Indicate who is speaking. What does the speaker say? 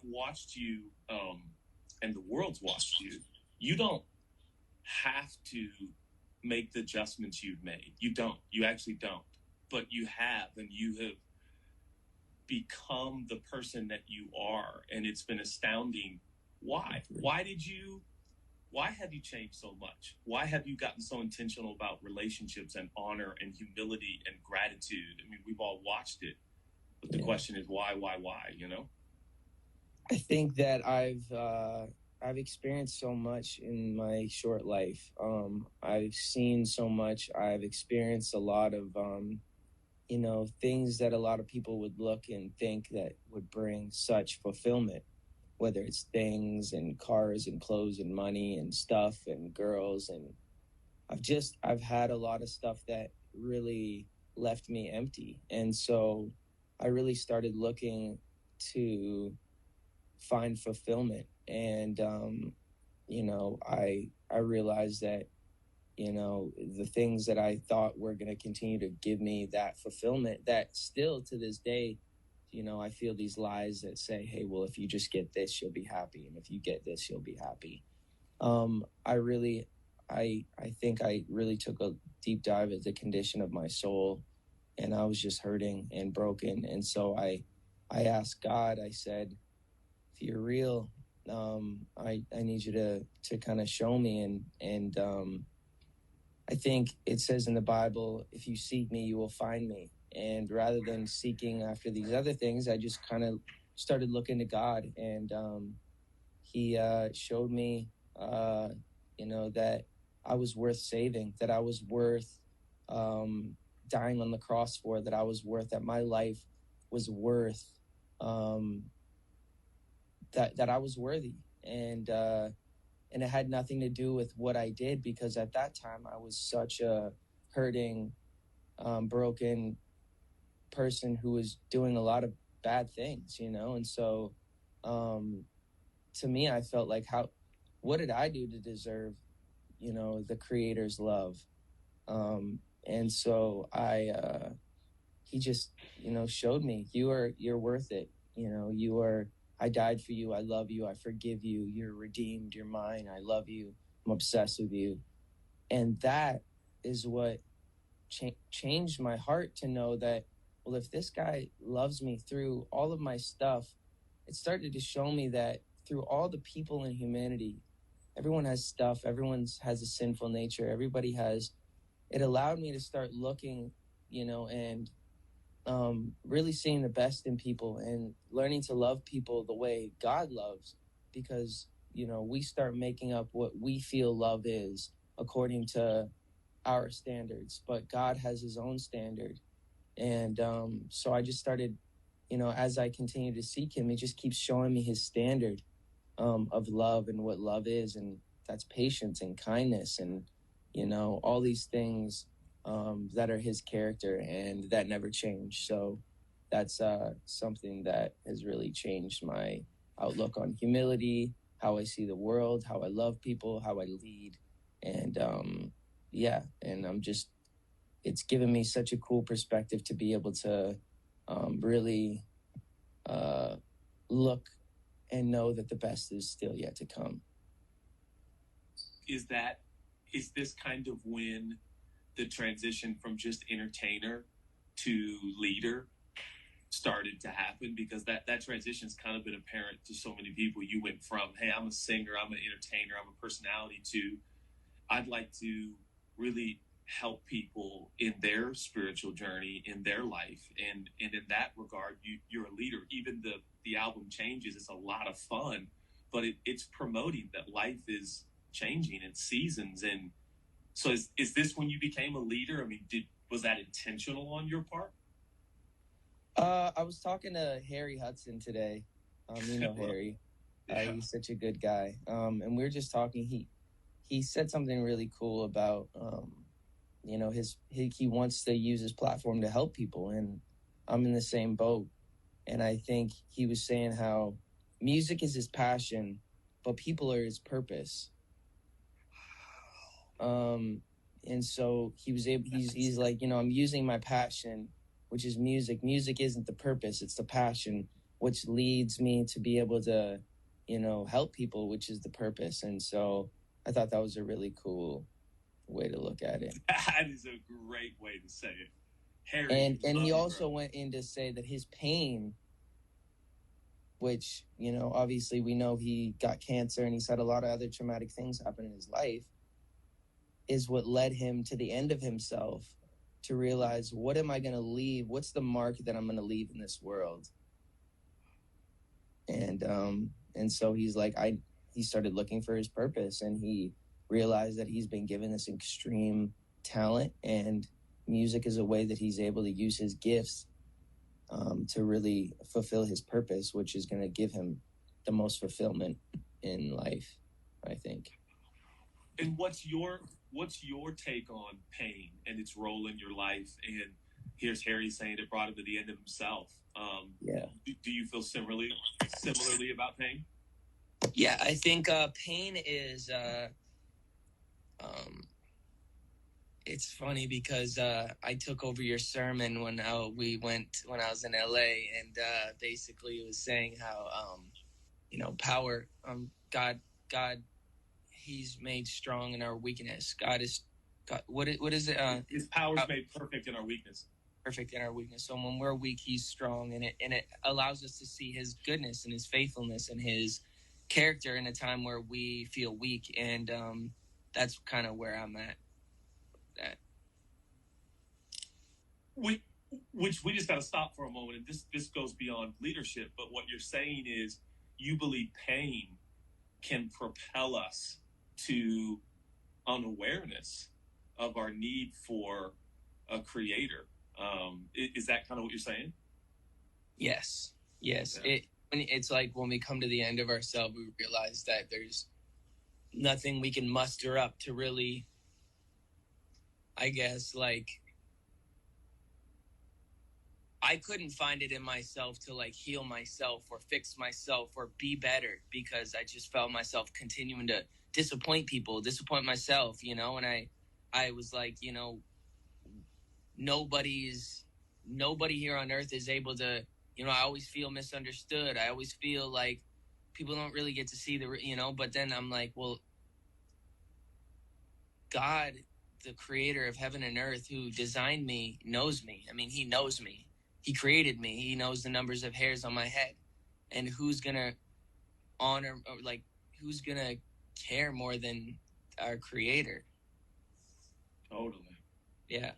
Speaker 1: watched you, and the world's watched you. You don't have to make the adjustments you've made. You don't. You actually don't. But you have, and you have become the person that you are, and it's been astounding. Why? Why have you changed so much? Why have you gotten so intentional about relationships and honor and humility and gratitude? I mean, we've all watched it, but the question is why, you know?
Speaker 2: I think that I've experienced so much in my short life. I've seen so much. I've experienced a lot of things that a lot of people would look and think that would bring such fulfillment, whether it's things and cars and clothes and money and stuff and girls. And I've had a lot of stuff that really left me empty. And so I really started looking to find fulfillment. And, I realized that, the things that I thought were going to continue to give me that fulfillment, that still to this day, I feel these lies that say, hey, well, if you just get this, you'll be happy. And if you get this, you'll be happy. I think I really took a deep dive at the condition of my soul, and I was just hurting and broken. And so I asked God, I said, if you're real, I need you to kind of show me. And I think it says in the Bible, if you seek me, you will find me. And rather than seeking after these other things, I just kind of started looking to God. And he showed me, that I was worth saving, that I was worth dying on the cross for, that I was worth, that my life was worth, that I was worthy. And it had nothing to do with what I did, because at that time I was such a hurting, broken person who was doing a lot of bad things, And so to me, I felt like, what did I do to deserve, the Creator's love? And so he just, showed me, you're worth it. I died for you. I love you. I forgive you. You're redeemed. You're mine. I love you. I'm obsessed with you. And that is what changed my heart, to know that, well, if this guy loves me through all of my stuff, it started to show me that through all the people in humanity, everyone has stuff. Everyone has a sinful nature. Everybody has. It allowed me to start looking, and really seeing the best in people and learning to love people the way God loves, because, we start making up what we feel love is according to our standards, but God has his own standard. And so I just started, as I continue to seek him, he just keeps showing me his standard of love and what love is. And that's patience and kindness and, all these things that are his character and that never change. So that's something that has really changed my outlook on humility, how I see the world, how I love people, how I lead. And and it's given me such a cool perspective to be able to really look and know that the best is still yet to come.
Speaker 1: Is this kind of when the transition from just entertainer to leader started to happen? Because that transition's kind of been apparent to so many people. You went from, hey, I'm a singer, I'm an entertainer, I'm a personality, to I'd like to really help people in their spiritual journey, in their life. And in that regard, you're a leader. Even the album Changes, it's a lot of fun, but it's promoting that life is changing in seasons. And so is this when you became a leader? I mean, was that intentional on your part?
Speaker 2: I was talking to Harry Hudson today. Harry. Yeah. He's such a good guy. And we were just talking. He said something really cool about, he wants to use his platform to help people. And I'm in the same boat. And I think he was saying how music is his passion, but people are his purpose. And so he's like, I'm using my passion, which is music. Music isn't the purpose, it's the passion. which leads me to be able to, help people, which is the purpose. And so I thought that was a really cool way to look at it.
Speaker 1: That is a great way to say it. Harry,
Speaker 2: And he also went in to say that his pain, which, obviously we know he got cancer and he's had a lot of other traumatic things happen in his life, is what led him to the end of himself to realize, what am I going to leave? What's the mark that I'm going to leave in this world? And so he's like, he started looking for his purpose, and he realized that he's been given this extreme talent, and music is a way that he's able to use his gifts to really fulfill his purpose, which is going to give him the most fulfillment in life, I think.
Speaker 1: And what's your take on pain and its role in your life? And here's Harry saying it brought him to the end of himself.
Speaker 2: Yeah.
Speaker 1: Do you feel similarly about pain?
Speaker 2: Yeah, I think pain is. It's funny because I took over your sermon when I was in LA, and basically it was saying how power, God, He's made strong in our weakness. God. What is it?
Speaker 1: His power is made perfect in our weakness.
Speaker 2: Perfect in our weakness. So when we're weak, He's strong, and it allows us to see His goodness and His faithfulness and His character in a time where we feel weak, and that's kind of where I'm at.
Speaker 1: Which we just got to stop for a moment, and this goes beyond leadership. But what you're saying is, you believe pain can propel us to an awareness of our need for a creator. Is that kind of what you're saying?
Speaker 2: Yes. Yeah. It's like when we come to the end of ourselves, we realize that there's nothing we can muster up to really, I guess, like, I couldn't find it in myself to like heal myself or fix myself or be better, because I just felt myself continuing to disappoint people, disappoint myself, and I was like, nobody here on earth is able to, I always feel misunderstood. I always feel like people don't really get to see but then I'm like, well, God, the creator of heaven and earth, who designed me, knows me. I mean, He knows me. He created me. He knows the numbers of hairs on my head. And who's going to honor, or like, who's going to care more than our creator?
Speaker 1: Totally.
Speaker 2: Yeah.